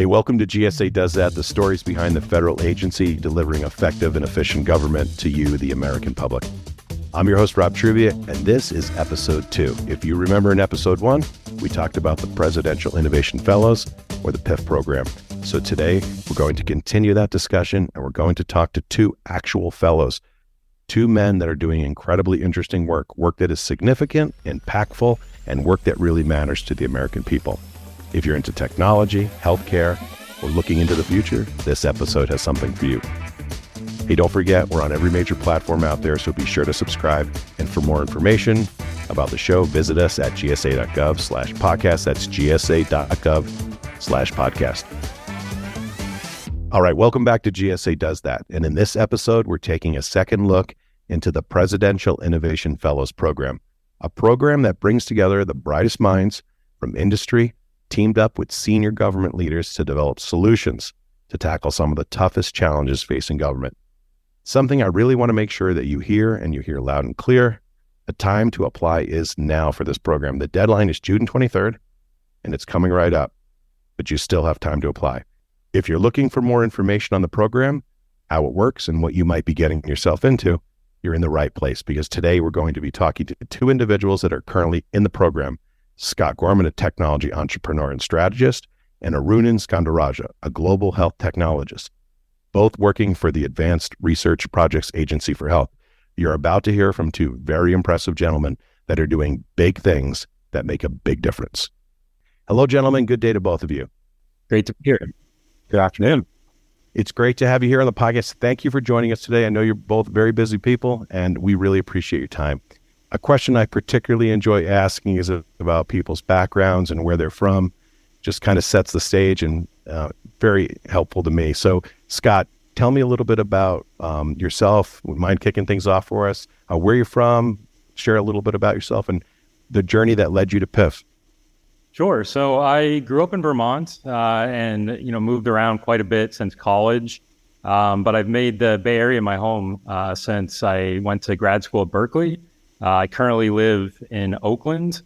Hey, welcome to GSA Does That, the stories behind the federal agency delivering effective and efficient government to you, the American public. I'm your host, Rob Trivia, and this is episode 2. If you remember in episode 1, we talked about the Presidential Innovation Fellows, or the PIF program. So today, we're going to continue that discussion, and we're going to talk to 2 actual fellows, 2 men that are doing incredibly interesting work that is significant, impactful, and work that really matters to the American people. If you're into technology, healthcare, or looking into the future, this episode has something for you. Hey, don't forget, we're on every major platform out there, so be sure to subscribe. And for more information about the show, visit us at gsa.gov/podcast. That's gsa.gov/podcast. All right, welcome back to GSA Does That. And in this episode, we're taking a second look into the Presidential Innovation Fellows Program, a program that brings together the brightest minds from industry, teamed up with senior government leaders to develop solutions to tackle some of the toughest challenges facing government. Something I really want to make sure that you hear, and you hear loud and clear. The time to apply is now for this program. The deadline is June 23rd, and it's coming right up, but you still have time to apply. If you're looking for more information on the program, how it works, and what you might be getting yourself into, you're in the right place, because today we're going to be talking to 2 individuals that are currently in the program. Scott Gorman, a technology entrepreneur and strategist, and Arunan Skandaraja, a global health technologist, both working for the Advanced Research Projects Agency for Health. You're about to hear from 2 very impressive gentlemen that are doing big things that make a big difference. Hello, gentlemen. Good day to both of you. Great to be here. Good afternoon. It's great to have you here on the podcast. Thank you for joining us today. I know you're both very busy people, and we really appreciate your time. A question I particularly enjoy asking is about people's backgrounds and where they're from. Just kind of sets the stage and very helpful to me. So, Scott, tell me a little bit about yourself. Would mind kicking things off for us? Where you're from, share a little bit about yourself and the journey that led you to PIF. Sure. So I grew up in Vermont and moved around quite a bit since college. But I've made the Bay Area my home since I went to grad school at Berkeley. I currently live in Oakland.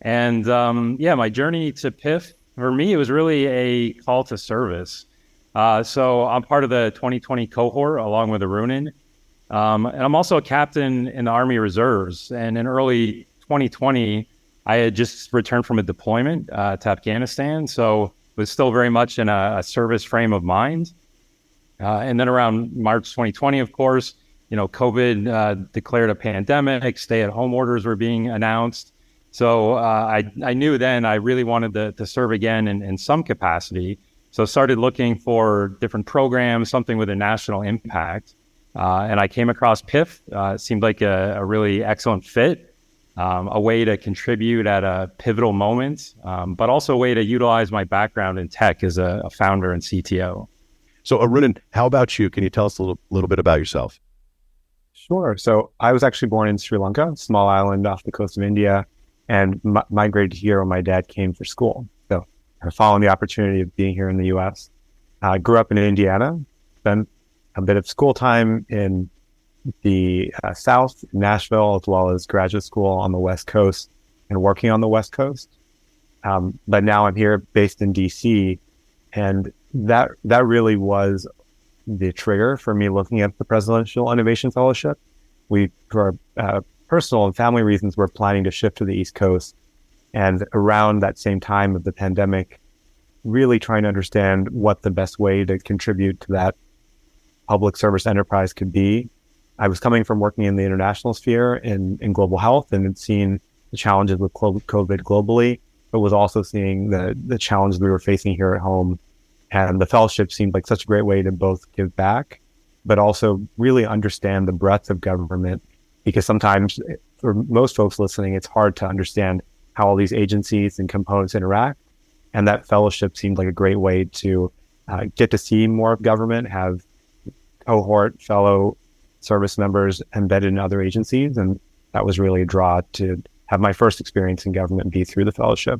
And my journey to PIF, for me, it was really a call to service. So I'm part of the 2020 cohort along with Arunan. And I'm also a captain in the Army Reserves. And in early 2020, I had just returned from a deployment to Afghanistan. So was still very much in a service frame of mind. And then around March 2020, of course, COVID declared a pandemic, stay-at-home orders were being announced. So I knew then I really wanted to serve again in some capacity. So started looking for different programs, something with a national impact. And I came across PIF. It seemed like a really excellent fit, a way to contribute at a pivotal moment, but also a way to utilize my background in tech as a founder and CTO. So Arunan, how about you? Can you tell us a little bit about yourself? Sure. So I was actually born in Sri Lanka, a small island off the coast of India, and migrated here when my dad came for school. So following the opportunity of being here in the U.S. I grew up in Indiana, spent a bit of school time in the South, Nashville, as well as graduate school on the West Coast and working on the West Coast. But now I'm here based in D.C., and that really was the trigger for me looking at the Presidential Innovation Fellowship. We, for personal and family reasons, we're planning to shift to the East Coast. And around that same time of the pandemic, really trying to understand what the best way to contribute to that public service enterprise could be. I was coming from working in the international sphere in global health and had seen the challenges with COVID globally, but was also seeing the challenges we were facing here at home. And the fellowship seemed like such a great way to both give back, but also really understand the breadth of government, because sometimes for most folks listening, it's hard to understand how all these agencies and components interact. And that fellowship seemed like a great way to get to see more of government, have cohort fellow service members embedded in other agencies. And that was really a draw to have my first experience in government be through the fellowship.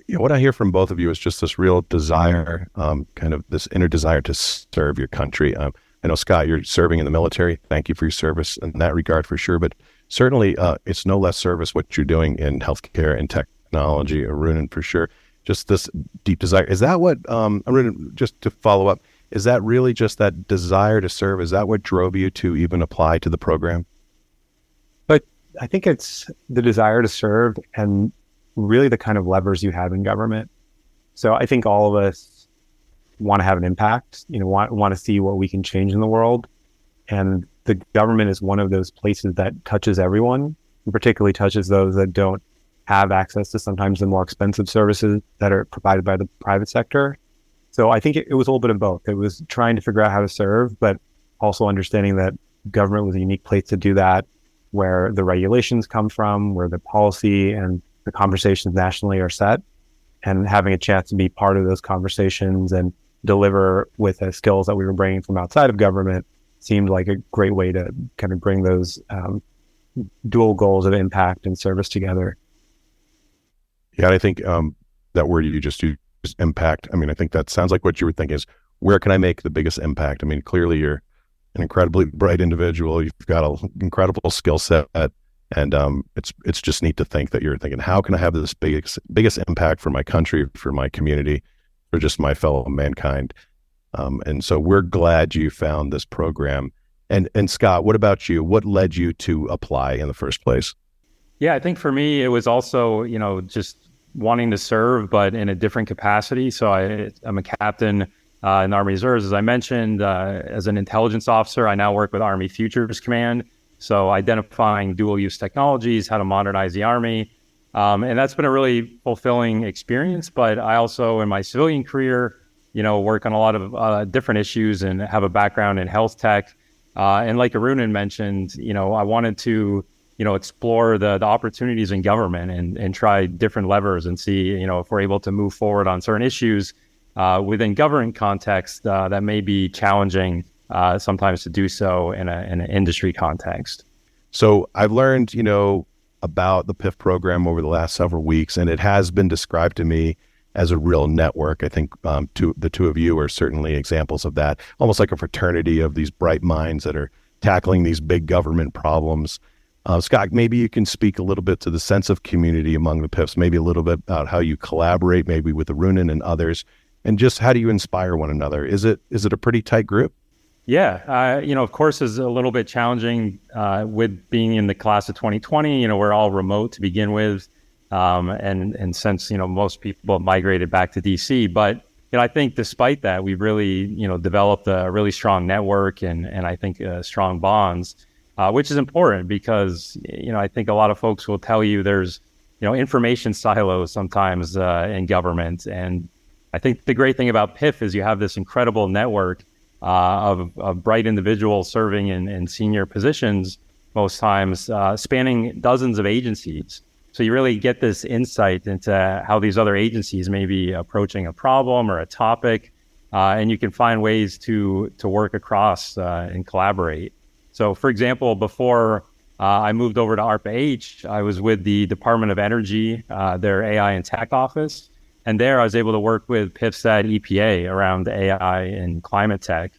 What I hear from both of you is just this real desire, kind of this inner desire to serve your country. I know, Scott, you're serving in the military. Thank you for your service in that regard for sure. But certainly it's no less service what you're doing in healthcare and technology, Arunan, for sure. just this deep desire. Is that what, I'm going to, just to follow up, is that really just that desire to serve? Is that what drove you to even apply to the program? But I think it's the desire to serve and really the kind of levers you have in government. So I think all of us want to have an impact, want to see what we can change in the world. And the government is one of those places that touches everyone, and particularly touches those that don't have access to sometimes the more expensive services that are provided by the private sector. So I think it was a little bit of both. It was trying to figure out how to serve, but also understanding that government was a unique place to do that, where the regulations come from, where the policy and the conversations nationally are set, and having a chance to be part of those conversations and deliver with the skills that we were bringing from outside of government seemed like a great way to kind of bring those dual goals of impact and service together. Yeah, I think that word you just used, impact. I mean, I think that sounds like what you were thinking is, where can I make the biggest impact? I mean, clearly you're an incredibly bright individual. You've got an incredible skill set, and it's just neat to think that you're thinking, how can I have this biggest impact for my country, for my community, for just my fellow mankind? And so we're glad you found this program. And Scott, what about you? What led you to apply in the first place? Yeah, I think for me, it was also, just wanting to serve, but in a different capacity. So I'm a captain in the Army Reserves. As I mentioned, as an intelligence officer, I now work with Army Futures Command. So identifying dual use technologies, how to modernize the Army. And that's been a really fulfilling experience. But I also, in my civilian career, work on a lot of different issues and have a background in health tech. And like Arunan mentioned, I wanted to explore the opportunities in government and try different levers and see, if we're able to move forward on certain issues within government context that may be challenging sometimes to do so in an industry context. So I've learned, about the PIF program over the last several weeks, and it has been described to me as a real network. I think the two of you are certainly examples of that, almost like a fraternity of these bright minds that are tackling these big government problems. Scott, maybe you can speak a little bit to the sense of community among the PIFs, maybe a little bit about how you collaborate, maybe with Arunan and others, and just how do you inspire one another? Is it a pretty tight group? Yeah, of course, is a little bit challenging with being in the class of 2020. We're all remote to begin with, and since most people migrated back to DC, but I think despite that, we've really developed a really strong network and I think strong bonds. Which is important because, I think a lot of folks will tell you there's, information silos sometimes in government. And I think the great thing about PIF is you have this incredible network of bright individuals serving in senior positions, most times spanning dozens of agencies. So you really get this insight into how these other agencies may be approaching a problem or a topic, and you can find ways to work across and collaborate. So, for example, before I moved over to ARPA-H, I was with the Department of Energy, their AI and Tech office. And there I was able to work with PIFs at EPA around AI and climate tech.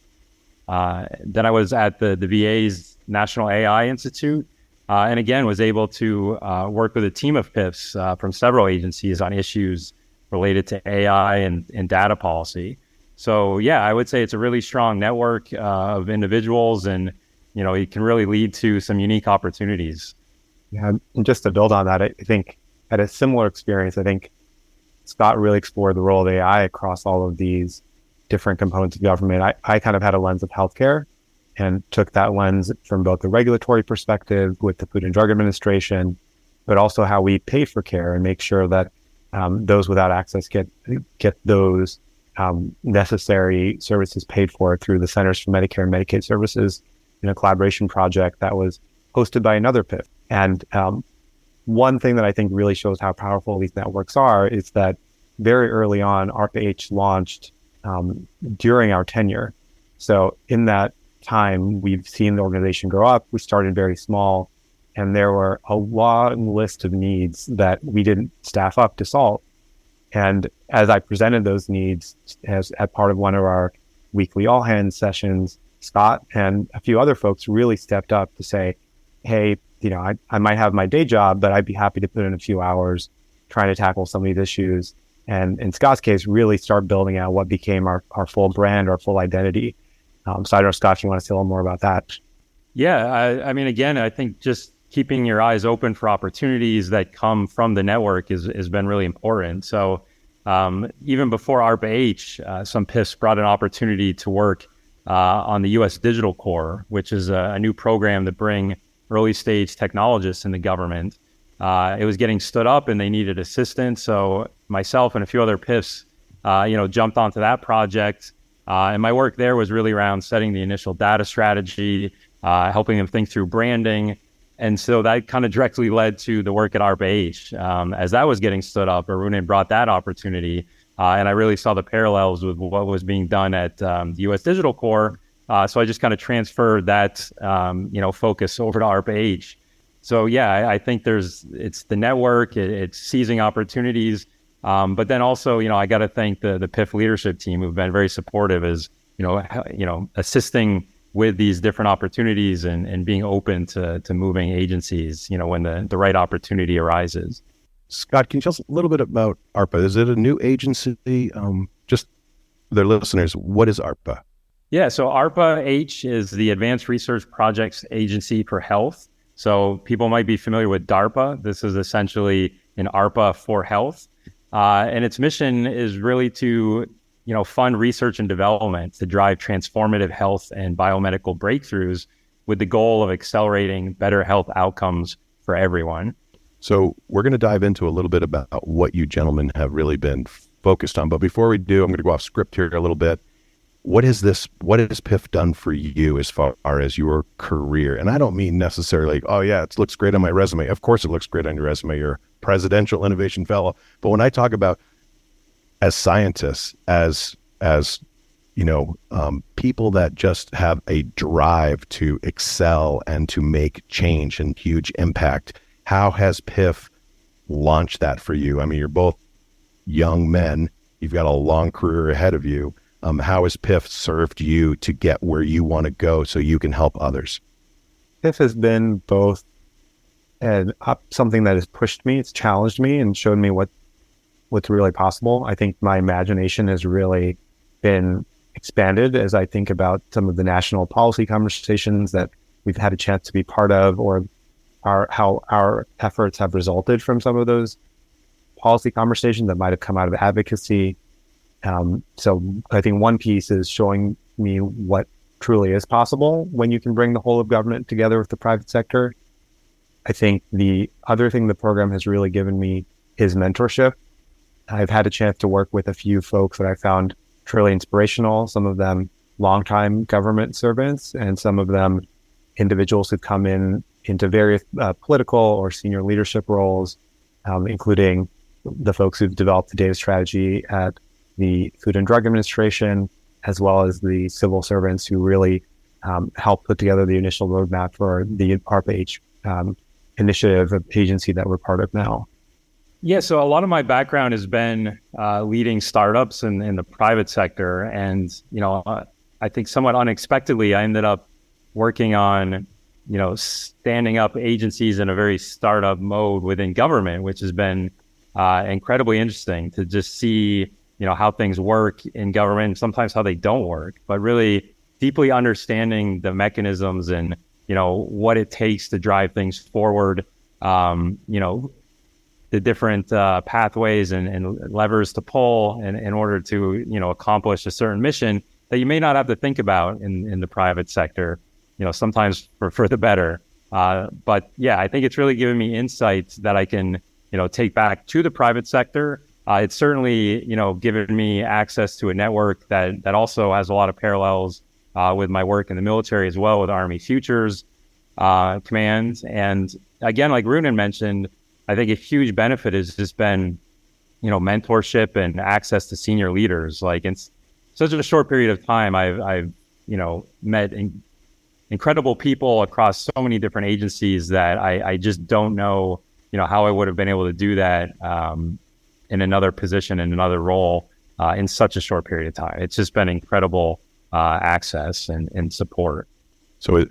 Then I was at the VA's National AI Institute, and again, was able to work with a team of PIFs from several agencies on issues related to AI and data policy. So, yeah, I would say it's a really strong network of individuals, and it can really lead to some unique opportunities. Yeah, and just to build on that, I think at a similar experience, I think Scott really explored the role of AI across all of these different components of government. I kind of had a lens of healthcare and took that lens from both the regulatory perspective with the Food and Drug Administration, but also how we pay for care and make sure that those without access get those necessary services paid for through the Centers for Medicare and Medicaid Services, in a collaboration project that was hosted by another PIF. And one thing that I think really shows how powerful these networks are is that very early on, ARPA-H launched during our tenure. So in that time, we've seen the organization grow up. We started very small, and there were a long list of needs that we didn't staff up to solve. And as I presented those needs as part of one of our weekly all-hands sessions, Scott and a few other folks really stepped up to say, hey, I might have my day job, but I'd be happy to put in a few hours trying to tackle some of these issues. and in Scott's case, really start building out what became our full brand, our full identity. So I don't know, Scott, if you want to say a little more about that. Yeah, I mean, again, I think just keeping your eyes open for opportunities that come from the network has been really important. So even before ARPA-H, some PIFs brought an opportunity to work on the U.S. Digital Corps, which is a new program to bring early stage technologists in the government. It was getting stood up and they needed assistance. So myself and a few other PIFs, jumped onto that project. And my work there was really around setting the initial data strategy, helping them think through branding. And so that kind of directly led to the work at ARPA-H. As that was getting stood up, Arunan brought that opportunity. And I really saw the parallels with what was being done at the U.S. Digital Corps. So I just kind of transferred that, focus over to ARPA-H. So yeah, I think it's the network, it's seizing opportunities. But then also, I got to thank the PIF leadership team who've been very supportive as, assisting with these different opportunities and being open to moving agencies, when the right opportunity arises. Scott, can you tell us a little bit about ARPA? Is it a new agency? Just their listeners, what is ARPA? Yeah, so ARPA-H is the Advanced Research Projects Agency for Health. So people might be familiar with DARPA. This is essentially an ARPA for health. And its mission is really to, fund research and development to drive transformative health and biomedical breakthroughs with the goal of accelerating better health outcomes for everyone. So we're going to dive into a little bit about what you gentlemen have really been focused on. But before we do, I'm going to go off script here a little bit. What has PIF done for you as far as your career? And I don't mean necessarily, oh yeah, it looks great on my resume. Of course it looks great on your resume. You're a Presidential Innovation Fellow. But when I talk about as scientists, as people that just have a drive to excel and to make change and huge impact, how has PIF launched that for you? I mean, you're both young men. You've got a long career ahead of you. How has PIF served you to get where you want to go so you can help others? PIF has been both something that has pushed me, it's challenged me and showed me what's really possible. I think my imagination has really been expanded as I think about some of the national policy conversations that we've had a chance to be part of, or how our efforts have resulted from some of those policy conversations that might have come out of advocacy. So I think one piece is showing me what truly is possible when you can bring the whole of government together with the private sector. I think the other thing the program has really given me is mentorship. I've had a chance to work with a few folks that I found truly inspirational, some of them longtime government servants, and some of them individuals who've come into various political or senior leadership roles, including the folks who've developed the data strategy at the Food and Drug Administration, as well as the civil servants who really helped put together the initial roadmap for the ARPA-H initiative agency that we're part of now. Yeah, so a lot of my background has been leading startups in the private sector. And, I think somewhat unexpectedly, I ended up working on, standing up agencies in a very startup mode within government, which has been incredibly interesting to just see, how things work in government, sometimes how they don't work, but really deeply understanding the mechanisms and, what it takes to drive things forward, the different pathways and levers to pull in order to, accomplish a certain mission that you may not have to think about in the private sector, sometimes for the better. But yeah, I think it's really given me insights that I can, take back to the private sector. It's certainly, given me access to a network that also has a lot of parallels with my work in the military as well, with Army Futures Command. And again, like Runan mentioned, I think a huge benefit has just been, mentorship and access to senior leaders. Like in such a short period of time, I've met incredible people across so many different agencies that I just don't know, how I would have been able to do that in another position, in another role, in such a short period of time. It's just been incredible access and support. So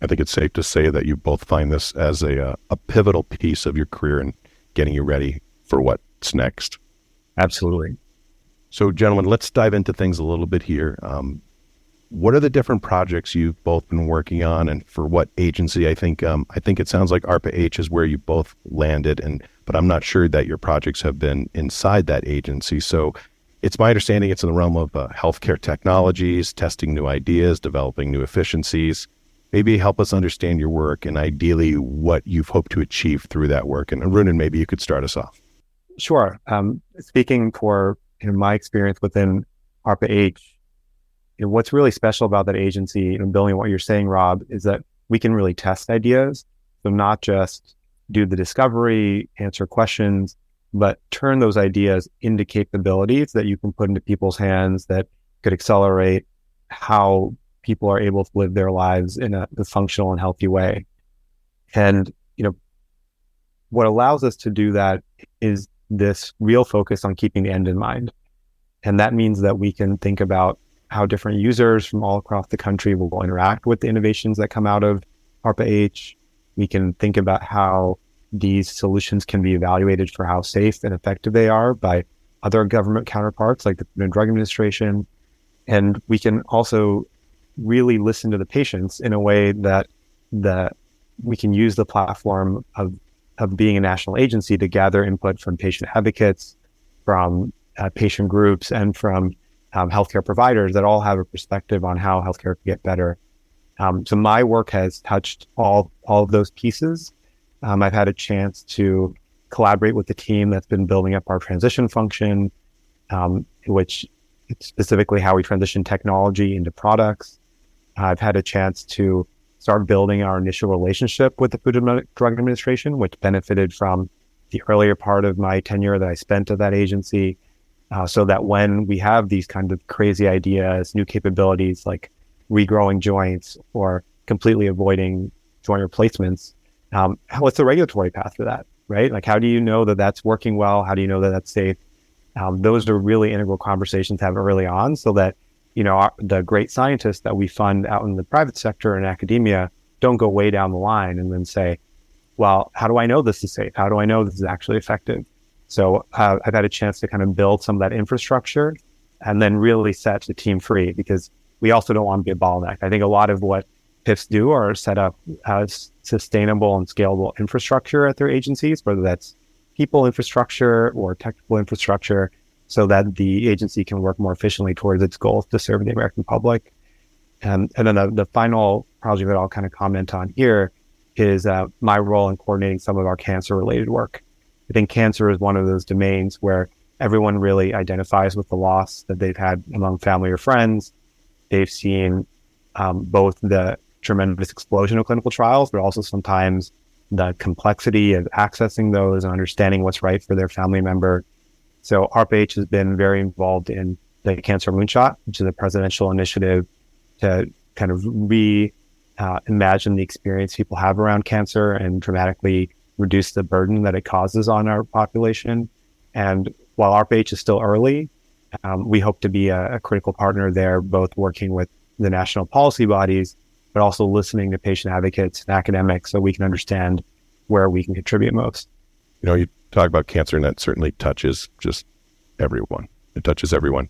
I think it's safe to say that you both find this as a pivotal piece of your career and getting you ready for what's next. Absolutely. So, gentlemen, let's dive into things a little bit here. What are the different projects you've both been working on, and for what agency? I think it sounds like ARPA-H is where you both landed, but I'm not sure that your projects have been inside that agency. So, it's my understanding it's in the realm of healthcare technologies, testing new ideas, developing new efficiencies. Maybe help us understand your work and ideally what you've hoped to achieve through that work. And Arunan, maybe you could start us off. Sure. Speaking for my experience within ARPA-H, what's really special about that agency, building on what you're saying, Rob, is that we can really test ideas. So not just do the discovery, answer questions, but turn those ideas into capabilities that you can put into people's hands that could accelerate how people are able to live their lives in a functional and healthy way. And, what allows us to do that is this real focus on keeping the end in mind. And that means that we can think about how different users from all across the country will interact with the innovations that come out of ARPA-H. We can think about how these solutions can be evaluated for how safe and effective they are by other government counterparts like the Food and Drug Administration. And we can also really listen to the patients in a way that we can use the platform of being a national agency to gather input from patient advocates, from patient groups, and from healthcare providers that all have a perspective on how healthcare can get better. So my work has touched all of those pieces. I've had a chance to collaborate with the team that's been building up our transition function, which specifically how we transition technology into products. I've had a chance to start building our initial relationship with the Food and Drug Administration, which benefited from the earlier part of my tenure that I spent at that agency. So that when we have these kind of crazy ideas, new capabilities like regrowing joints or completely avoiding joint replacements, what's the regulatory path for that, right? Like, how do you know that that's working well? How do you know that that's safe? Those are really integral conversations to have early on so that, the great scientists that we fund out in the private sector and academia don't go way down the line and then say, well, how do I know this is safe? How do I know this is actually effective? So I've had a chance to kind of build some of that infrastructure and then really set the team free, because we also don't want to be a bottleneck. I think a lot of what PIFs do are set up as sustainable and scalable infrastructure at their agencies, whether that's people infrastructure or technical infrastructure, so that the agency can work more efficiently towards its goals to serve the American public. And then the final project that I'll kind of comment on here is my role in coordinating some of our cancer-related work. I think cancer is one of those domains where everyone really identifies with the loss that they've had among family or friends. They've seen both the tremendous explosion of clinical trials, but also sometimes the complexity of accessing those and understanding what's right for their family member. So ARPA-H has been very involved in the Cancer Moonshot, which is a presidential initiative to kind of imagine the experience people have around cancer and dramatically reduce the burden that it causes on our population. And while ARPA-H is still early, we hope to be a critical partner there, both working with the national policy bodies, but also listening to patient advocates and academics so we can understand where we can contribute most. You talk about cancer, and that certainly touches just everyone. It touches everyone.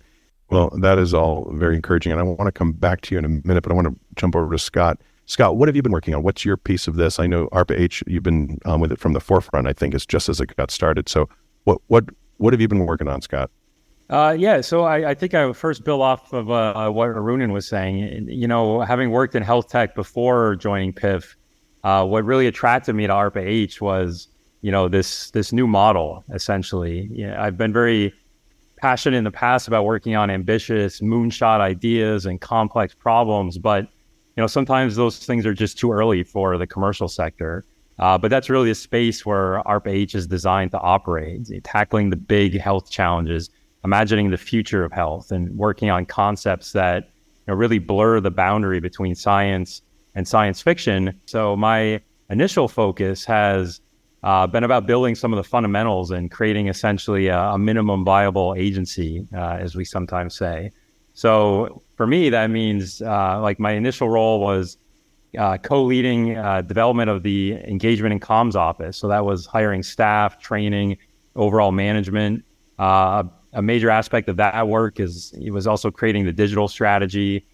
Well, that is all very encouraging. And I want to come back to you in a minute, but I want to jump over to Scott. Scott, what have you been working on? What's your piece of this? I know ARPA-H, you've been with it from the forefront, I think, is just as it got started. So what have you been working on, Scott? So I think I would first build off of what Arunan was saying. Having worked in health tech before joining PIF, what really attracted me to ARPA-H was, this new model, essentially. I've been very passionate in the past about working on ambitious moonshot ideas and complex problems, but sometimes those things are just too early for the commercial sector. But that's really a space where ARPA-H is designed to operate, tackling the big health challenges, imagining the future of health, and working on concepts that really blur the boundary between science and science fiction. So my initial focus has been about building some of the fundamentals and creating essentially a minimum viable agency, as we sometimes say. So for me, that means my initial role was co-leading development of the engagement and comms office. So that was hiring staff, training, overall management. A major aspect of that work it was also creating the digital strategy,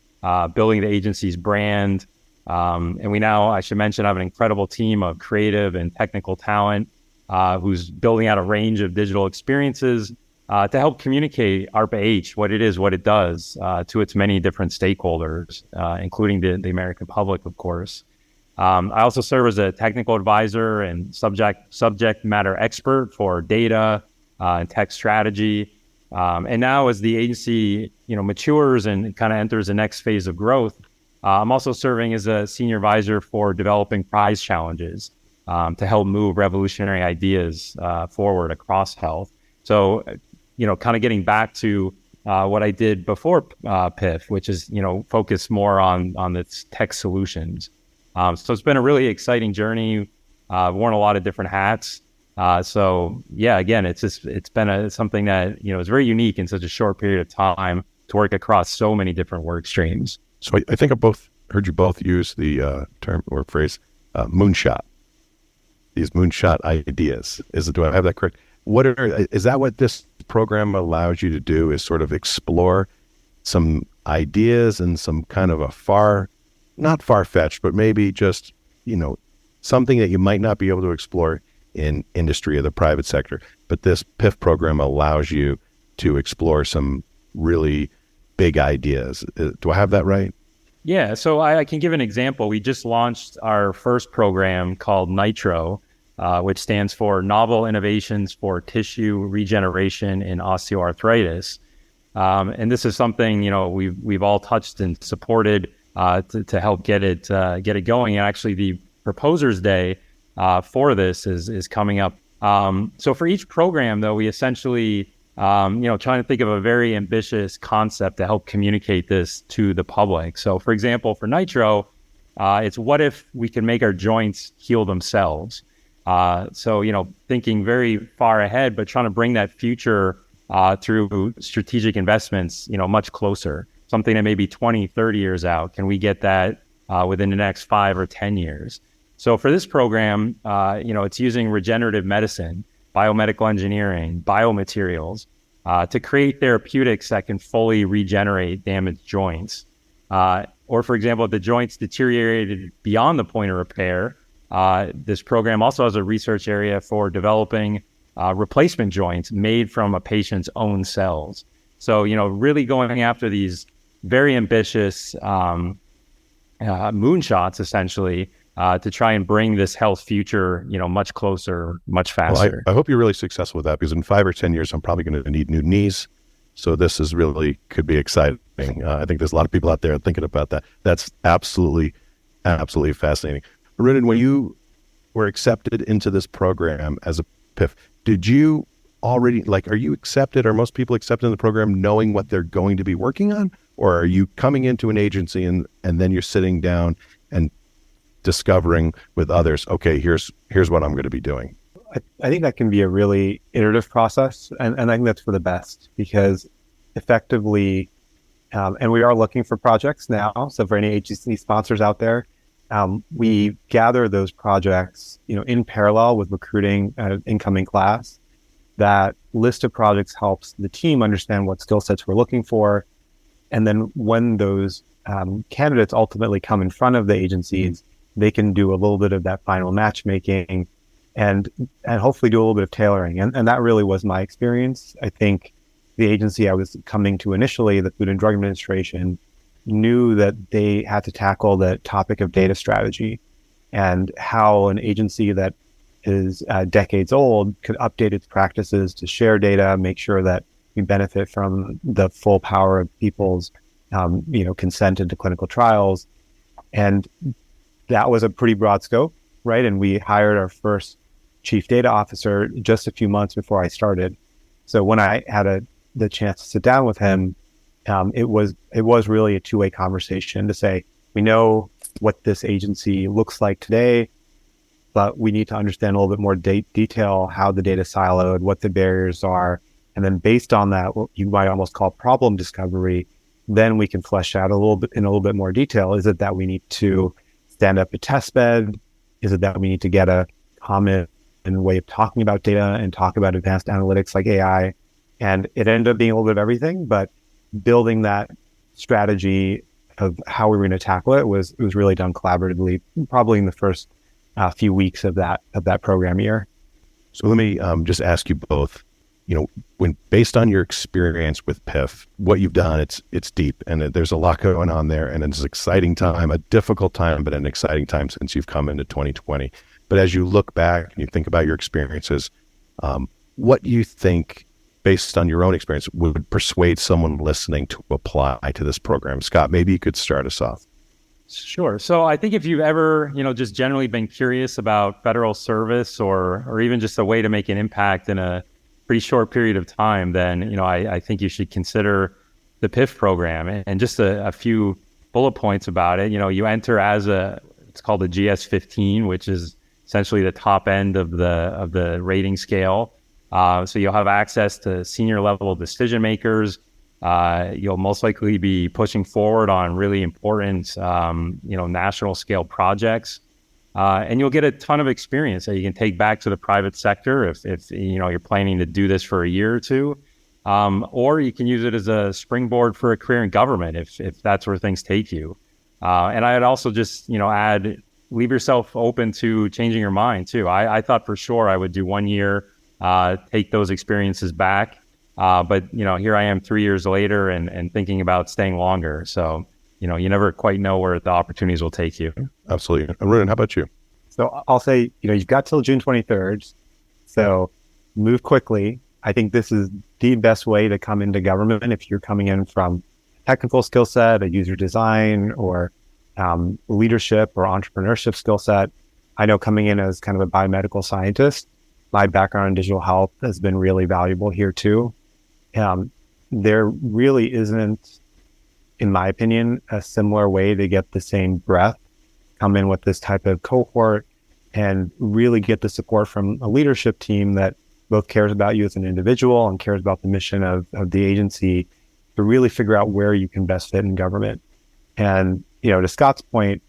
building the agency's brand. And we now, I should mention, have an incredible team of creative and technical talent who's building out a range of digital experiences to help communicate ARPA-H, what it is, what it does, to its many different stakeholders, including the American public, of course. I also serve as a technical advisor and subject matter expert for data and tech strategy. And now as the agency, matures and kind of enters the next phase of growth, I'm also serving as a senior advisor for developing prize challenges to help move revolutionary ideas forward across health. So, kind of getting back to what I did before PIF, which is, focus more on the tech solutions. So it's been a really exciting journey. I've worn a lot of different hats. So yeah, again, it's been something that, is very unique in such a short period of time to work across so many different work streams. So I think I heard you both use the term or phrase moonshot. These moonshot ideas. Do I have that correct? Is that what this program allows you to do? Is sort of explore some ideas and some kind of not far-fetched, but maybe just something that you might not be able to explore in industry or the private sector. But this PIF program allows you to explore some really big ideas. Do I have that right? Yeah, so I can give an example. We just launched our first program called Nitro, which stands for Novel Innovations for Tissue Regeneration in Osteoarthritis. And this is something, we've all touched and supported to help get it going. And actually the Proposers Day for this is coming up. So for each program, though, we essentially, trying to think of a very ambitious concept to help communicate this to the public. So for example, for Nitro, it's what if we can make our joints heal themselves? So, thinking very far ahead, but trying to bring that future through strategic investments, much closer, something that may be 20, 30 years out. Can we get that within the next 5 or 10 years? So for this program, it's using regenerative medicine, biomedical engineering, biomaterials to create therapeutics that can fully regenerate damaged joints. Or for example, if the joints deteriorated beyond the point of repair, this program also has a research area for developing replacement joints made from a patient's own cells. So, really going after these very ambitious moonshots, essentially, to try and bring this health future, much closer, much faster. Well, I hope you're really successful with that, because in 5 or 10 years, I'm probably going to need new knees. So this could be exciting. I think there's a lot of people out there thinking about that. That's absolutely fascinating. Arun, when you were accepted into this program as a PIF, did you already, are you accepted, or most people accepted in the program knowing what they're going to be working on? Or are you coming into an agency and then you're sitting down and discovering with others, okay, here's what I'm going to be doing? I think that can be a really iterative process. And I think that's for the best, because effectively, and we are looking for projects now. So for any agency sponsors out there, we gather those projects, in parallel with recruiting an incoming class. That list of projects helps the team understand what skill sets we're looking for. And then when those candidates ultimately come in front of the agencies, they can do a little bit of that final matchmaking and hopefully do a little bit of tailoring. And that really was my experience. I think the agency I was coming to initially, the Food and Drug Administration, knew that they had to tackle the topic of data strategy and how an agency that is decades old could update its practices to share data, make sure that we benefit from the full power of people's, consent into clinical trials. And that was a pretty broad scope, right? And we hired our first chief data officer just a few months before I started. So when I had the chance to sit down with him, it was really a two-way conversation to say, we know what this agency looks like today, but we need to understand a little bit more detail, how the data is siloed, what the barriers are. And then based on that, what you might almost call problem discovery, then we can flesh out in a little bit more detail. Is it that we need to stand up a test bed? Is it that we need to get a common way of talking about data and talk about advanced analytics like AI? And it ended up being a little bit of everything, but building that strategy of how we were going to tackle it was really done collaboratively, probably in the first few weeks of that program year. So let me just ask you both, when based on your experience with PIF, what you've done, it's deep and there's a lot going on there, and it's an exciting time, a difficult time, but an exciting time since you've come into 2020. But as you look back and you think about your experiences, what do you think, based on your own experience, would persuade someone listening to apply to this program? Scott, maybe you could start us off. Sure. So I think if you've ever, just generally been curious about federal service or even just a way to make an impact in a pretty short period of time, then, I think you should consider the PIF program. And just a few bullet points about it. You enter as it's called a GS-15, which is essentially the top end of the rating scale. So you'll have access to senior level decision makers. You'll most likely be pushing forward on really important, national scale projects. And you'll get a ton of experience that you can take back to the private sector if you're planning to do this for a year or two. Or you can use it as a springboard for a career in government if that's where things take you. And I'd also just, add, leave yourself open to changing your mind too. I thought for sure I would do 1 year, take those experiences back. But here I am 3 years later and thinking about staying longer. So, you never quite know where the opportunities will take you. Absolutely. Arun, how about you? So I'll say, you've got till June 23rd. So move quickly. I think this is the best way to come into government if you're coming in from technical skill set, a user design, or leadership or entrepreneurship skill set. I know coming in as kind of a biomedical scientist, my background in digital health has been really valuable here too. There really isn't, in my opinion, a similar way to get the same breadth, come in with this type of cohort and really get the support from a leadership team that both cares about you as an individual and cares about the mission of the agency to really figure out where you can best fit in government. And, to Scott's point,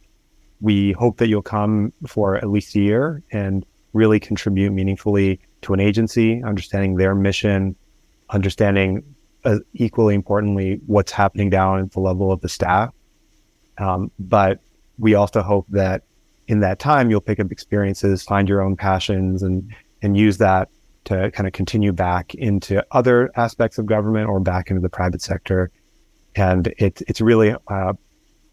we hope that you'll come for at least a year and really contribute meaningfully to an agency, understanding their mission, understanding equally importantly what's happening down at the level of the staff. But we also hope that in that time you'll pick up experiences, find your own passions, and use that to kind of continue back into other aspects of government or back into the private sector. And it's really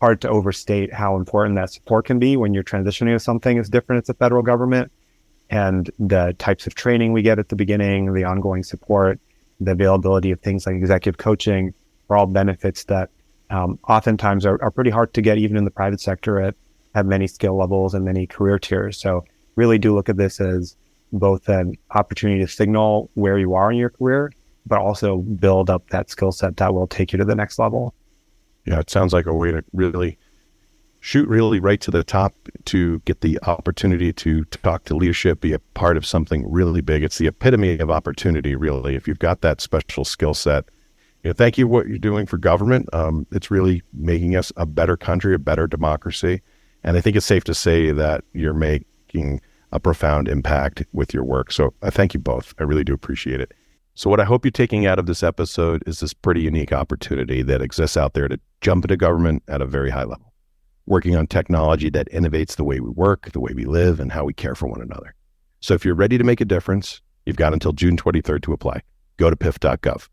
hard to overstate how important that support can be when you're transitioning to something as different as the federal government. And the types of training we get at the beginning, the ongoing support, the availability of things like executive coaching are all benefits that oftentimes are pretty hard to get even in the private sector at many skill levels and many career tiers. So really do look at this as both an opportunity to signal where you are in your career, but also build up that skill set that will take you to the next level. Yeah, it sounds like a way to really shoot really right to the top to get the opportunity to talk to leadership, be a part of something really big. It's the epitome of opportunity, really. If you've got that special skill set, thank you for what you're doing for government. It's really making us a better country, a better democracy. And I think it's safe to say that you're making a profound impact with your work. So I thank you both. I really do appreciate it. So what I hope you're taking out of this episode is this pretty unique opportunity that exists out there to jump into government at a very high level, working on technology that innovates the way we work, the way we live, and how we care for one another. So if you're ready to make a difference, you've got until June 23rd to apply. Go to pif.gov.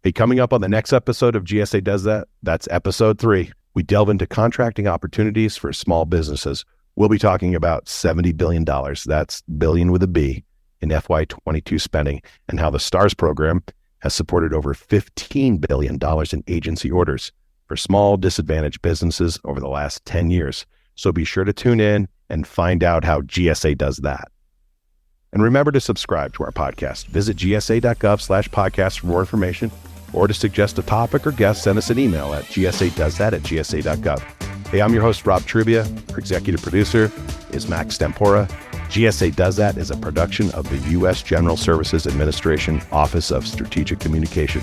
Hey, coming up on the next episode of GSA Does That, that's episode 3, we delve into contracting opportunities for small businesses. We'll be talking about $70 billion, that's billion with a B, in FY22 spending, and how the STARS program has supported over $15 billion in agency orders for small disadvantaged businesses over the last 10 years. So be sure to tune in and find out how GSA does that. And remember to subscribe to our podcast. Visit gsa.gov/podcast for more information, or to suggest a topic or guest, send us an email at gsadoesthat@gsa.gov. Hey, I'm your host, Rob Trubia. Our executive producer is Max Stempora. GSA Does That is a production of the U.S. General Services Administration Office of Strategic Communication.